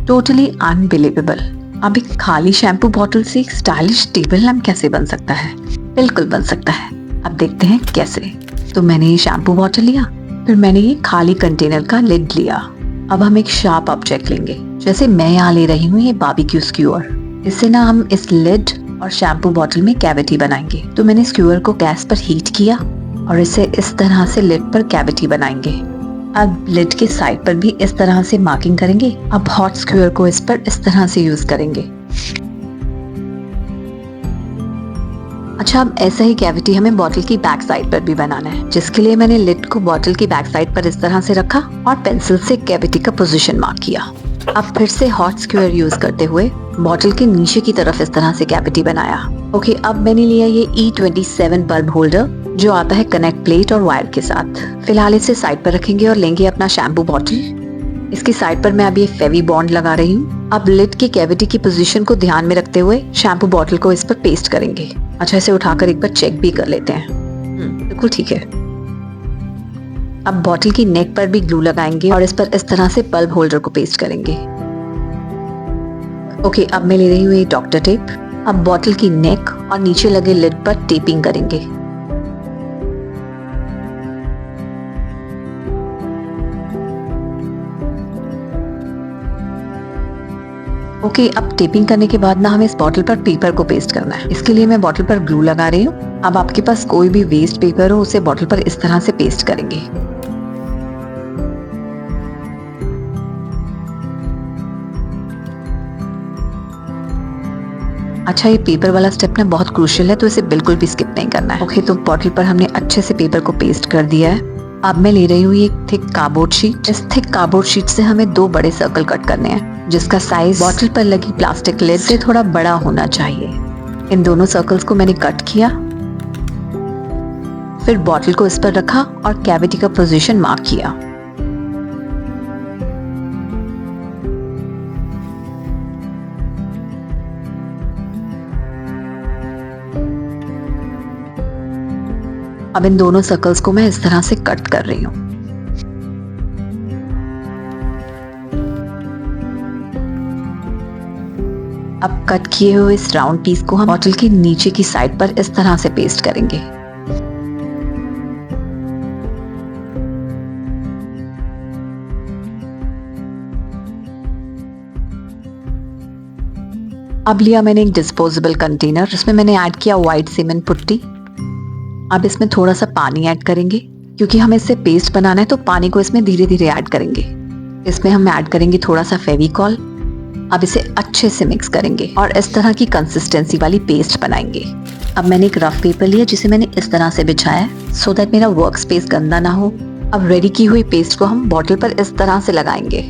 Totally unbelievable. अब एक खाली शैम्पू बॉटल से एक स्टाइलिश टेबल लैम्प कैसे बन सकता है? बिल्कुल बन सकता है। अब देखते हैं कैसे। तो मैंने ये शैम्पू बॉटल लिया, फिर मैंने ये खाली कंटेनर का लिड लिया। अब हम एक शार्प ऑब्जेक्ट लेंगे, जैसे मैं यहाँ ले रही हूँ ये बारबेक्यू स्क्यूअर। इससे ना हम इस लिड और शैम्पू बॉटल में कैविटी बनाएंगे। तो मैंने स्क्यूअर को गैस पर हीट किया और इसे इस तरह से लिड पर कैविटी बनाएंगे। अब लिड के साइड पर भी इस तरह से मार्किंग करेंगे। अब हॉट स्क्यूअर को इस पर इस तरह से यूज करेंगे। अच्छा, अब ऐसा ही कैविटी हमें बॉटल की बैक साइड पर भी बनाना है, जिसके लिए मैंने लिड को बॉटल की बैक साइड पर इस तरह से रखा और पेंसिल से कैविटी का पोजीशन मार्क किया। अब फिर से हॉट स्क्यूअर यूज करते हुए बॉटल के नीचे की तरफ इस तरह से कैविटी बनाया। ओके, अब मैंने लिया ये E27 बल्ब होल्डर जो आता है कनेक्ट प्लेट और वायर के साथ। फिलहाल इसे साइड पर रखेंगे और लेंगे अपना शैम्पू बॉटल। इसकी साइड पर मैं अब ये फेवी बॉन्ड लगा रही हूँ। अब लिड की कैविटी की पोजीशन को ध्यान में रखते हुए शैम्पू बॉटल को इस पर पेस्ट करेंगे। अच्छा, इसे उठाकर एक बार चेक भी कर लेते हैं। बिल्कुल ठीक है। अब बॉटल की नेक पर भी ग्लू लगाएंगे और इस पर इस तरह से बल्ब होल्डर को पेस्ट करेंगे। ओके, अब मैं ले रही हूँ ये डॉक्टर टेप। अब बॉटल की नेक और नीचे लगे लिड पर टेपिंग करेंगे। ओके, अब टेपिंग करने के बाद ना हमें इस बॉटल पर पेपर को पेस्ट करना है। इसके लिए मैं बॉटल पर ग्लू लगा रही हूँ। अब आपके पास कोई भी वेस्ट पेपर हो उसे बॉटल पर इस तरह से पेस्ट करेंगे। अच्छा, ये पेपर वाला स्टेप ना बहुत क्रूशियल है, तो इसे बिल्कुल भी स्किप नहीं करना है। ओके, तो बॉटल पर हमने अच्छे से पेपर को पेस्ट कर दिया है। अब मैं ले रही हूँ ये थिक कार्डबोर्ड शीट। इस थिक कार्डबोर्ड शीट से हमें 2 बड़े सर्कल कट करने हैं, जिसका साइज बॉटल पर लगी प्लास्टिक लिड से थोड़ा बड़ा होना चाहिए। इन दोनों सर्कल्स को मैंने कट किया, फिर बॉटल को इस पर रखा और कैविटी का पोजीशन मार्क किया। अब इन दोनों सर्कल्स को मैं इस तरह से कट कर रही हूँ। अब कट किए हुए इस राउंड पीस को हम बॉटल की नीचे की साइड पर इस तरह से पेस्ट करेंगे। अब लिया मैंने एक डिस्पोजेबल कंटेनर, जिसमें मैंने ऐड किया व्हाइट सीमेंट पुट्टी। अब इसमें थोड़ा सा पानी ऐड करेंगे, क्योंकि हमें इससे पेस्ट बनाना है, तो पानी को इसमें धीरे धीरे ऐड करेंगे। इसमें हम ऐड करेंगे थोड़ा सा फेविकॉल। अब इसे अच्छे से मिक्स करेंगे और इस तरह की कंसिस्टेंसी वाली पेस्ट बनाएंगे। अब मैंने एक रफ पेपर लिया, जिसे मैंने इस तरह से बिछाया है, सो दैट मेरा वर्क स्पेस गंदा ना हो। अब रेडी की हुई पेस्ट को हम बॉटल पर इस तरह से लगाएंगे।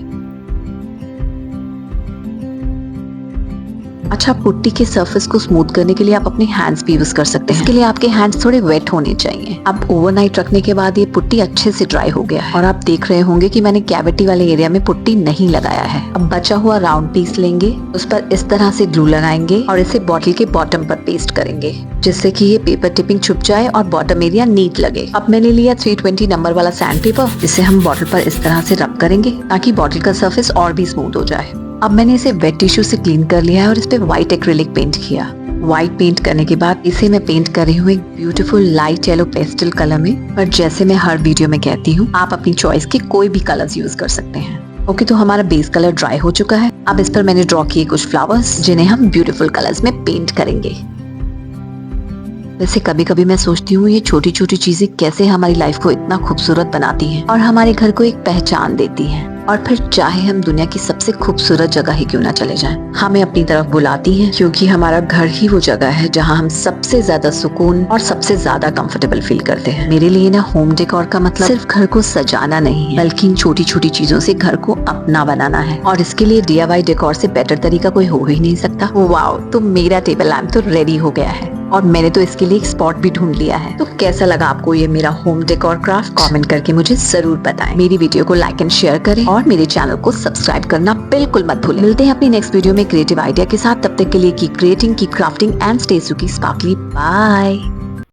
अच्छा, पुट्टी के सरफेस को स्मूथ करने के लिए आप अपने हैंड्स भी यूज कर सकते हैं। इसके लिए आपके हैंड्स थोड़े वेट होने चाहिए। अब ओवरनाइट रखने के बाद ये पुट्टी अच्छे से ड्राई हो गया है और आप देख रहे होंगे कि मैंने कैविटी वाले एरिया में पुट्टी नहीं लगाया है। अब बचा हुआ राउंड पीस लेंगे, उस पर इस तरह से ग्लू लगाएंगे और इसे बॉटल के बॉटम पर पेस्ट करेंगे, जिससे कि ये पेपर टिपिंग छुप जाए और बॉटम एरिया नीट लगे। अब मैंने लिया 320 नंबर वाला सैंड पेपर, जिसे हम बॉटल पर इस तरह से रब करेंगे ताकि बॉटल का सरफेस और भी स्मूथ हो जाए। अब मैंने इसे वेट टिश्यू से क्लीन कर लिया है और इस पे व्हाइट एक्रिलिक पेंट किया। व्हाइट पेंट करने के बाद इसे मैं पेंट कर रही हूँ एक beautiful light yellow pastel colour में। पर जैसे मैं हर वीडियो में कहती हूँ, आप अपनी चॉइस के कोई भी कलर्स यूज कर सकते हैं। ओके, तो हमारा बेस कलर ड्राई हो चुका है। अब इस पर मैंने ड्रॉ किए कुछ फ्लावर्स, जिन्हें हम ब्यूटीफुल कलर्स में पेंट करेंगे। वैसे कभी कभी मैं सोचती हूँ ये छोटी छोटी चीजें कैसे हमारी लाइफ को इतना खूबसूरत बनाती हैं और हमारे घर को एक पहचान देती हैं। और फिर चाहे हम दुनिया की सबसे खूबसूरत जगह ही क्यों ना चले जाएं, हमें अपनी तरफ बुलाती हैं, क्योंकि हमारा घर ही वो जगह है जहां हम सबसे ज्यादा सुकून और सबसे ज्यादा कंफर्टेबल फील करते हैं। मेरे लिए ना होम डेकोर का मतलब सिर्फ घर को सजाना नहीं है, बल्कि इन छोटी छोटी चीजों से घर को अपना बनाना है। और इसके लिए DIY डेकोर से बेटर तरीका कोई हो ही नहीं सकता। वाओ, तो मेरा टेबल लैम्प तो रेडी हो गया है और मैंने तो इसके लिए एक स्पॉट भी ढूंढ लिया है। तो कैसा लगा आपको ये मेरा होम डेकोर क्राफ्ट? कमेंट करके मुझे जरूर बताएं। मेरी वीडियो को लाइक एंड शेयर करें और मेरे चैनल को सब्सक्राइब करना बिल्कुल मत भूलें। मिलते हैं अपनी नेक्स्ट वीडियो में क्रिएटिव आइडिया के साथ। तब तक के लिए keep creating, keep crafting and stay सुखी स्पार्कली। बाय।